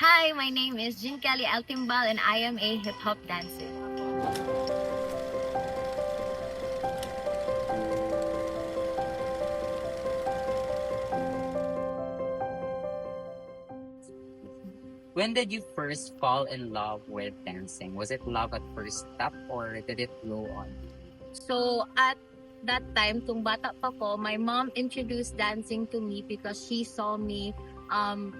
Hi, my name is Jean Kelly Altimbal and I am a hip hop dancer. When did you first fall in love with dancing? Was it love at first step or did it grow on? So at that time, tung bata pa ko, my mom introduced dancing to me because she saw me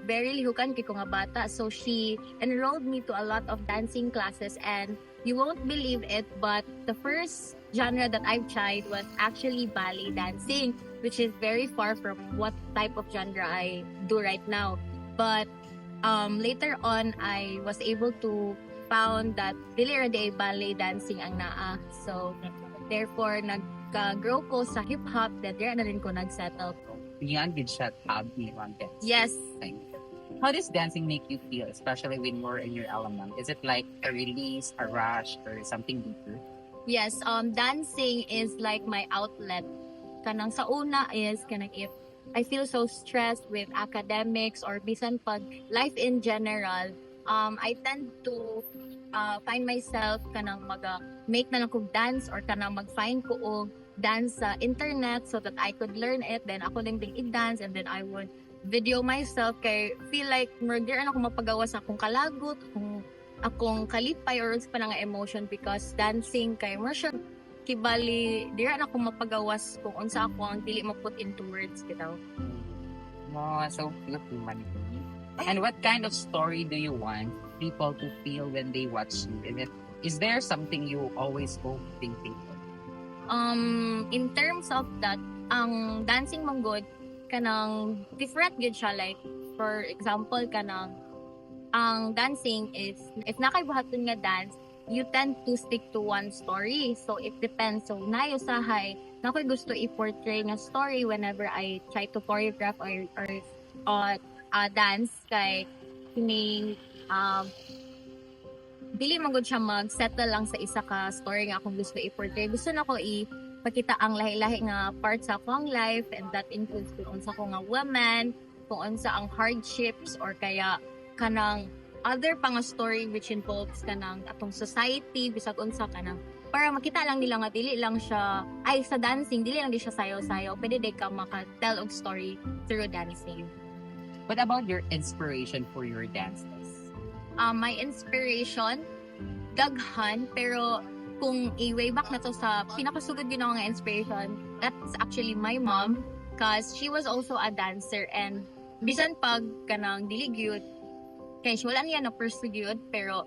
very lihukan kay ko nga bata. So she enrolled me to a lot of dancing classes and you won't believe it, but the first genre that I've tried was actually ballet dancing, which is very far from what type of genre I do right now. But later on, I was able to found that dili ra di ay ballet dancing ang naa. So, therefore, nag-grow ko sa hip-hop, then dire na rin ko nag-settle. Beyond did shut hobby on dance. Yes. How does dancing make you feel, especially when you're in your element? Is it like a release, a rush, or something deeper? Yes, dancing is like my outlet. Kanang sa una is kanang if I feel so stressed with academics or bisan pag life in general, I tend to find myself kanang make na lang kog dance or kanang mag-find ko og dance sa internet so that I could learn it. Then ako lang ding i-dance and then I would video myself kay feel like murder ako mapagawa sa akong kalagot, akong kalipay or sa nga emotion because dancing kay mo siya kibali dira na ako mapagawas kung unsa ako ang dili mo put into words bitaw. Oh, so cute naman. And what kind of story do you want people to feel when they watch you? Is there something you always hope thinking? In terms of that, ang dancing mong good kanang different gud siya, like for example kanang ang dancing is if nakaibuhaton nga dance you tend to stick to one story, so it depends. So nayo sahay nakoy gusto i-portray nga story whenever I try to choreograph or dance kay kini dili man gud siya mag-settle lang sa isa ka story nga akong gusto i-portray. Gusto na ko ipakita ang lahi-lahi nga parts sa akong life, and that includes kung unsa ko nga woman, kung unsa ang hardships or kaya kanang other pa nga story which involves kanang atong society bisag unsa kanang para makita lang nila nga dili lang siya ay sa dancing dili lang di siya sayaw-sayaw, pwede day ka maka-tell og story through dancing. What about your inspiration for your dances? My inspiration daghan, pero kung i-way back na to sa pinakasugod yun nga inspiration, that's actually my mom because she was also a dancer, and bisan pag kanang dili gyud kay wala niya na pursue gyud, pero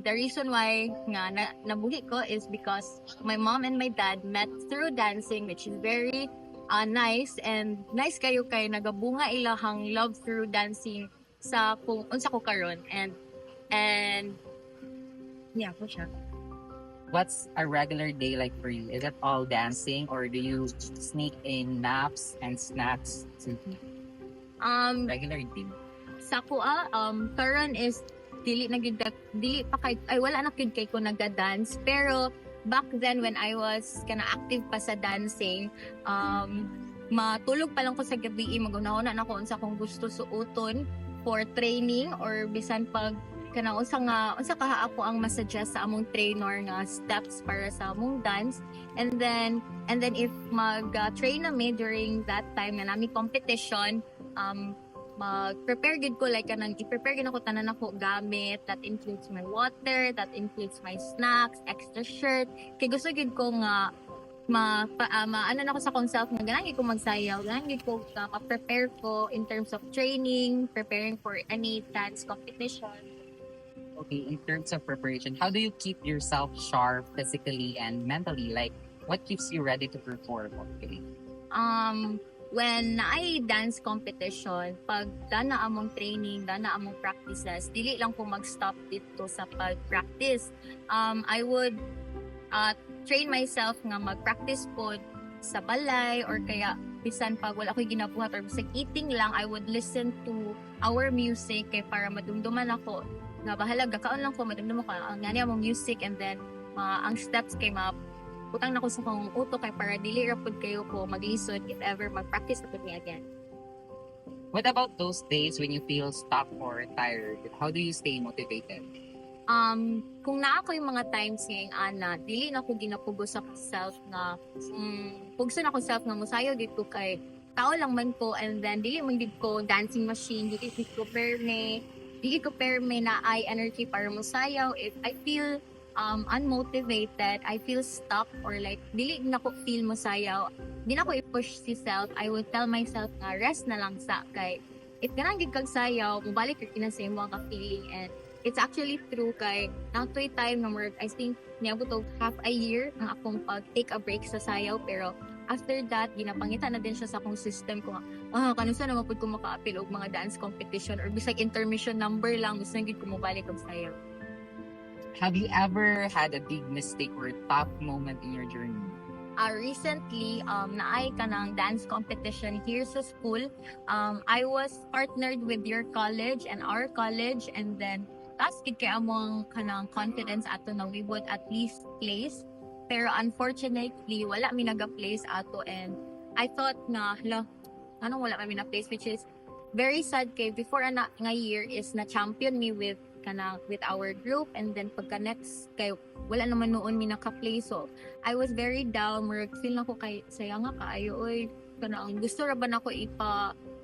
the reason why nga nabuhi ko is because my mom and my dad met through dancing, which is very nice, and nice kayo kay nagabunga ilahang love through dancing sa kung unsa ko karon, and yeah po siya. What's a regular day like for you? Is it all dancing or do you sneak in naps and snacks to regular day? Sa kuha karon is dili pa kay ay wala na gyud kay ko nagda-dance, pero back then when I was kana active pa sa dancing, matulog pa lang ko sa gabi, magunahon na ako unsa akong gusto suoton for training or bisan pag kanang unsa kaha ako ang masuggest sa among trainer nga steps para sa among dance, and then if mag-train na me during that time na nami competition, mag-prepare gid ko, like kanang i-prepare gid ako tanan ako gamit, that includes my water, that includes my snacks, extra shirt, kay gusto gid ko nga ano na ako sa akong self nga ganang ko magsayaw, ganang ko prepare ko in terms of training, preparing for any dance competition. Okay, in terms of preparation, how do you keep yourself sharp physically and mentally? Like, what keeps you ready to perform? Okay. When I dance competition, pag dana among training, dana among practices, dili lang ko mag-stop dito sa pag-practice. I would train myself nga mag-practice po sa balay or kaya bisan pag wala ko'y ginabuhat or bisag eating lang, I would listen to our music kay para madumduman ako nga bahala gakaon lang ko madumduman ko ang ngani among music, and then ang steps kay putang na ko sa kong utok kay para dili ra pud kayo ko maglisod if ever mag-practice na pud mi again. What about those days when you feel stuck or tired? How do you stay motivated? Kung naa ko yung mga times ngayong ana, dili na ko ginapugo sa self nga, pugso na ko self nga musayo gid ko kay tao lang man ko, and then dili man gid ko dancing machine, dili ko perme na I energy para musayaw. If I feel unmotivated, I feel stuck, or like dili na ko feel musayaw, di na ko i-push si self. I will tell myself nga rest na lang sa kay if ganang gid kag sayaw, mubalik ka kina sa imong ka feeling. And it's actually true kay natoy time na more, I think niabot og half a year ang akong pag take a break sa sayaw, pero after that ginapangita na din siya sa akong system ko nga kanusa na mapud ko maka-appeal og mga dance competition or bisag intermission number lang gusto na gid ko mobalik og sayaw. Have you ever had a big mistake or tough moment in your journey? Recently, naay ka ng dance competition here sa school. I was partnered with your college and our college, and then task gid kay among kanang confidence ato na we would at least place. Pero unfortunately, wala mi naga-place ato, and I thought na, anong wala kami na-place, which is very sad kay before nga year is na-champion me with our group, and then pagka next kay wala naman noon mi naka-play, so I was very down. Feel na ko kay sayang nga kaayo oy, kanang gusto ra ba nako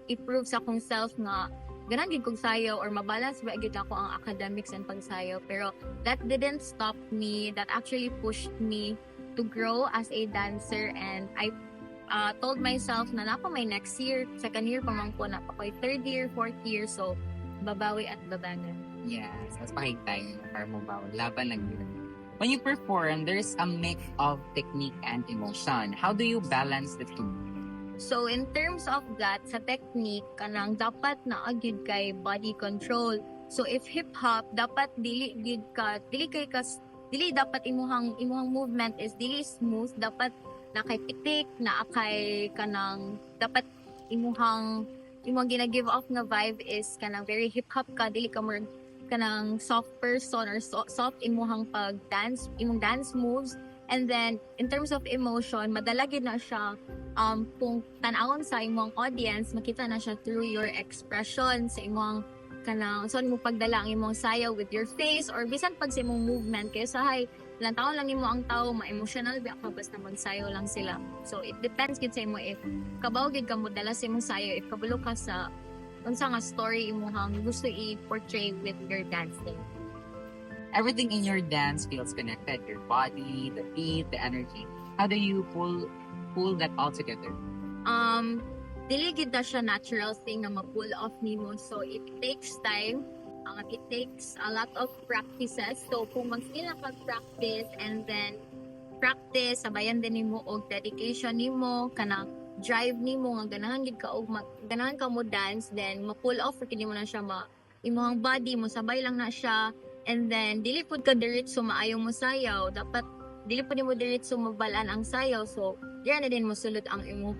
improve sa akong self nga ganan gid kog sayaw or mabalance ba gid ako ang academics and pagsayaw. Pero that didn't stop me, that actually pushed me to grow as a dancer, and I told myself na napa may next year, second year pa man ko, napa ko'y third year, fourth year, so babawi at babangan. Yes, mas time para mo ba laban lang yun. When you perform, there's a mix of technique and emotion. How do you balance the two? So in terms of that, sa technique kanang dapat na agid kay body control. So if hip hop dapat dili dapat imuhang movement is dili smooth, dapat na kay pitik, na kay kanang dapat imong gina-give off nga vibe is kanang very hip hop ka, dili ka more kanang soft person or soft imong dance moves. And then in terms of emotion, madala gid na siya kung tan-awon sa imong audience, makita na siya through your expression sa imong kanang so mo pagdala ang imong sayaw with your face or bisan pag sa imong movement, kaya sahay lang taon lang nimo ang tao ma-emotional ba ka basta magsayaw lang sila. So it depends gid sa imo if kabaw gid ka mo dala sa imong sayaw, if kabalo ka sa unsa nga story imong gusto i-portray with your dancing. Everything in your dance feels connected. Your body, the beat, the energy. How do you pull that all together? Dili gid na siya natural thing na ma-pull off nimo. So it takes time. It takes a lot of practices. So kung mag-skill ka practice and then practice sabayan din nimo og dedication nimo kana drive nimo nga ganahan gid ka og ganahan ka mo dance, then ma-pull off kini mo na siya imong body mo sabay lang na siya. And then dili pud ka diretso maayo mo sayaw, dapat dili pud mo diretso mabalaan ang sayaw. So diyan na din mo sulod ang imong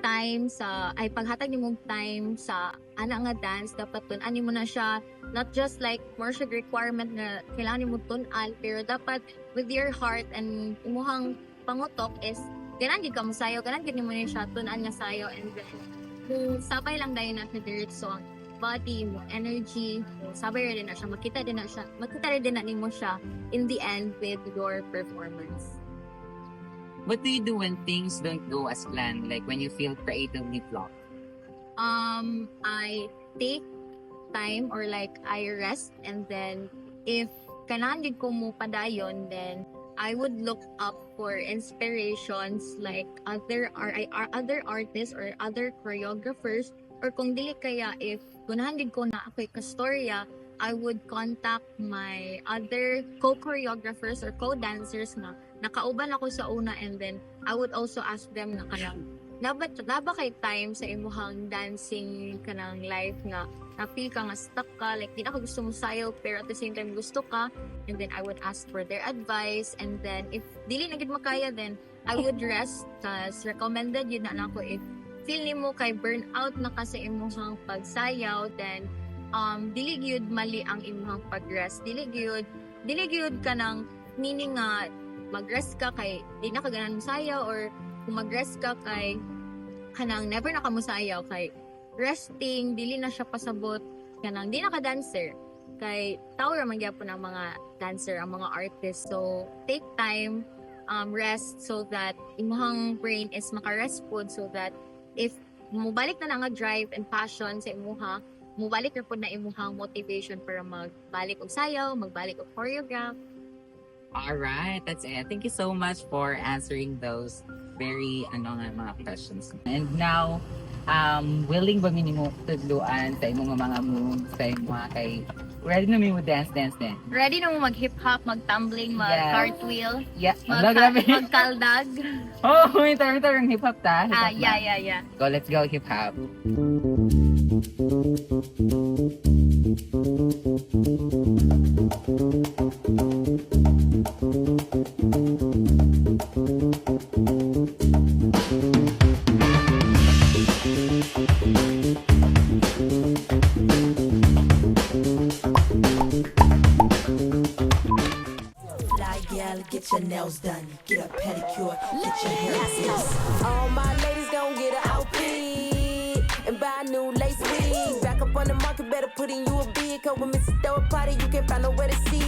time sa paghatag nimong time sa ana nga dance. Dapat tun-an mo na siya, not just like more siya requirement na kailangan mo tun-an, pero dapat with your heart and imong pangutok is ganan gid ka mo sayaw, ganan gid nimo na siya tun-an nga sayaw. And then kung sabay lang dayon na diretso ang body mo, energy, sabay rin na siya, makita rin na nimo siya in the end with your performance. What do you do when things don't go as planned? Like when you feel creatively blocked? I take time or like I rest, and then if kailangan gid ko mo padayon, then I would look up for inspirations like other artists or other choreographers, or kung dili kaya if gunahan gid ko na ako'y kastorya, I would contact my other co-choreographers or co-dancers na nakauban ako sa una, and then I would also ask them na kanang naba kay time sa imuhang dancing kanang life nga na-feel ka nga stuck ka, like di na ka gusto mo sayaw pero at the same time gusto ka, and then I would ask for their advice. And then if dili na gid makaya, then I would rest, tas recommended yun na ako if feel nimo kay burnout na ka sa imong pagsayaw, then dili gyud mali ang imong pag-rest. Dili gyud kanang meaning nga mag-rest ka kay di na ka ganan sayaw, or kung mag-rest ka kay kanang never na ka mo sayaw kay resting, dili na siya pasabot kanang di na ka dancer. Kay tao raman gyapon ang mga dancer, ang mga artist. So take time, rest so that imong brain is maka-rest pod so that if mubalik na nga drive and passion sa imuha, mubalik na pod na imuhang motivation para magbalik og sayaw, magbalik og choreograph. All right, that's it. Thank you so much for answering those very mga questions. And now, willing ba minimo tudluan sa imong mga moves, sa imong mga kay ready na mo dance din. Ready na mo mag-hip-hop, mag-tumbling, mag-cartwheel, Yeah, grabe. magkaldag. Oh, ito ang hip hop ta. Yeah. Go, let's go hip hop. Fly gal, get your nails done, get a pedicure, get your hair fixed. All my ladies gon' get an outfit and buy a new lace wig. Back up on the market, better put in you a bid. Cause when Mrs. Throw a party, you can't find nowhere to see.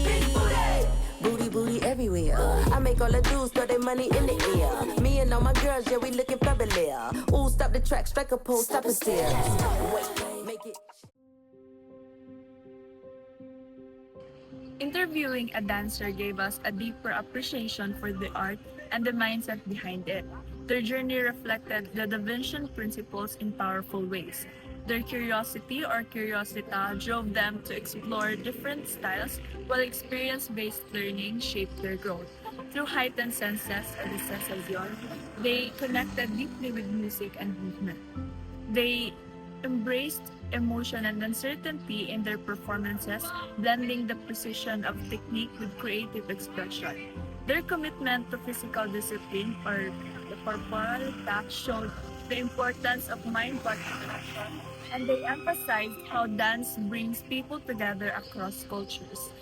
Booty everywhere. I make all the dudes throw their money in the air. Me and all my girls, yeah, we looking fabulous. Ooh, stop the track, strike a pose, stop the stairs. Wait, make it. Interviewing a dancer gave us a deeper appreciation for the art and the mindset behind it. Their journey reflected the Da Vinci principles in powerful ways. Their curiosity or curiosita drove them to explore different styles, while experience-based learning shaped their growth. Through heightened senses and the sensation, they connected deeply with music and movement. They embraced emotion and uncertainty in their performances, blending the precision of technique with creative expression. Their commitment to physical discipline or the corporal tact showed the importance of mind-body connection, and they emphasized how dance brings people together across cultures.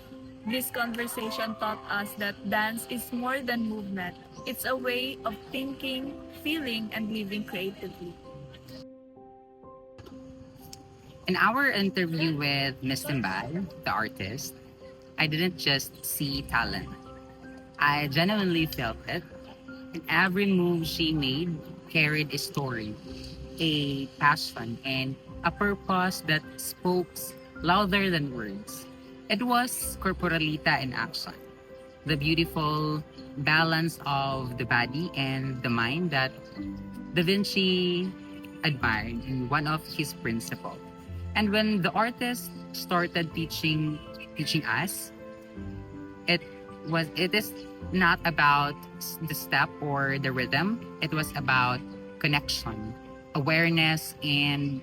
This conversation taught us that dance is more than movement. It's a way of thinking, feeling, and living creatively. In our interview with Miss Timbal, the artist, I didn't just see talent. I genuinely felt it. And every move she made carried a story, a passion, and a purpose that spoke louder than words. It was Corporalita in action. The beautiful balance of the body and the mind that Da Vinci admired in one of his principles. And when the artist started teaching us, it is not about the step or the rhythm. It was about connection, awareness, and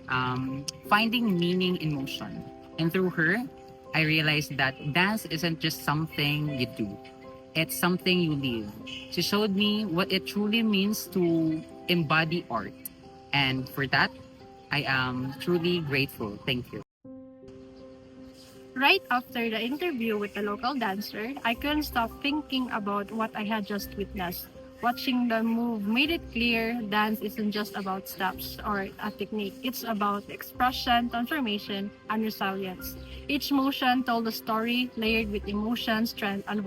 finding meaning in motion. And through her, I realized that dance isn't just something you do. It's something you live. She showed me what it truly means to embody art. And for that, I am truly grateful. Thank you. Right after the interview with the local dancer, I couldn't stop thinking about what I had just witnessed. Watching the move made it clear dance isn't just about steps or a technique. It's about expression, transformation, and resilience. Each motion told a story layered with emotion, strength, and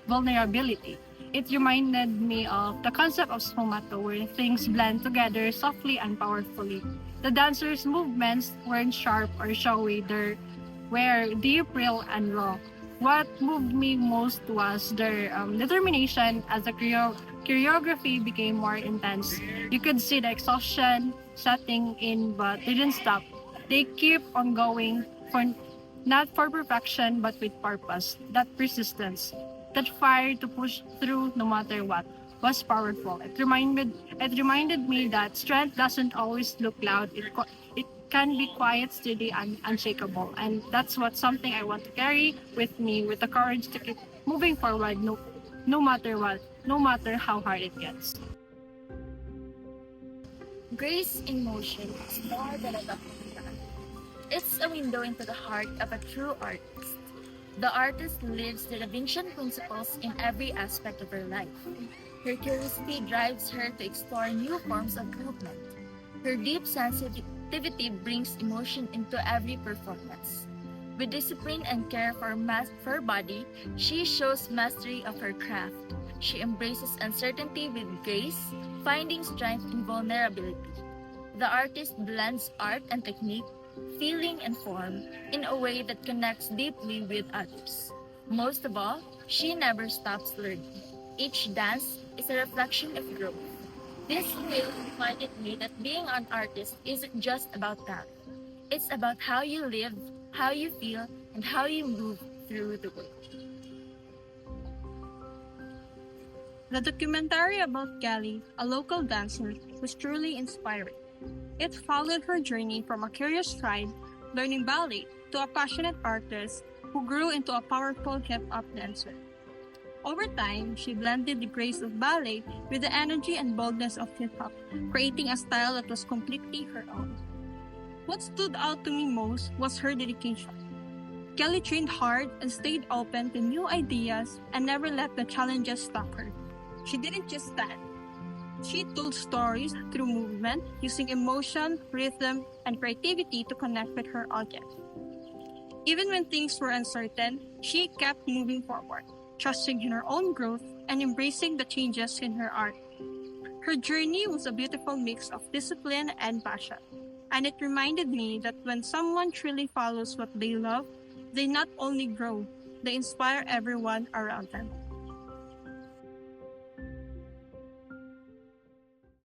vulnerability. It reminded me of the concept of sfumato, where things blend together softly and powerfully. The dancers' movements weren't sharp or showy, they were deep, real, and raw. What moved me most was their determination as the choreography became more intense. You could see the exhaustion setting in, but they didn't stop. They keep on going, not for perfection, but with purpose. That persistence, that fire to push through no matter what, was powerful. It reminded me that strength doesn't always look loud. It can be quiet, steady, and unshakable. And that's something I want to carry with me, with the courage to keep moving forward no matter what, no matter how hard it gets. Grace in motion is more than a documentary. It's a window into the heart of a true artist. The artist lives the Da Vinci principles in every aspect of her life. Her curiosity drives her to explore new forms of movement. Her deep creativity brings emotion into every performance. With discipline and care for her body, she shows mastery of her craft. She embraces uncertainty with grace, finding strength in vulnerability. The artist blends art and technique, feeling and form, in a way that connects deeply with others. Most of all, she never stops learning. Each dance is a reflection of growth. This film reminded me that being an artist isn't just about talent. It's about how you live, how you feel, and how you move through the world. The documentary about Kelly, a local dancer, was truly inspiring. It followed her journey from a curious child learning ballet to a passionate artist who grew into a powerful hip-hop dancer. Over time, she blended the grace of ballet with the energy and boldness of hip-hop, creating a style that was completely her own. What stood out to me most was her dedication. Kelly trained hard and stayed open to new ideas and never let the challenges stop her. She didn't just stand. She told stories through movement, using emotion, rhythm, and creativity to connect with her audience. Even when things were uncertain, she kept moving forward, trusting in her own growth and embracing the changes in her art. Her journey was a beautiful mix of discipline and passion, and it reminded me that when someone truly follows what they love, they not only grow, they inspire everyone around them.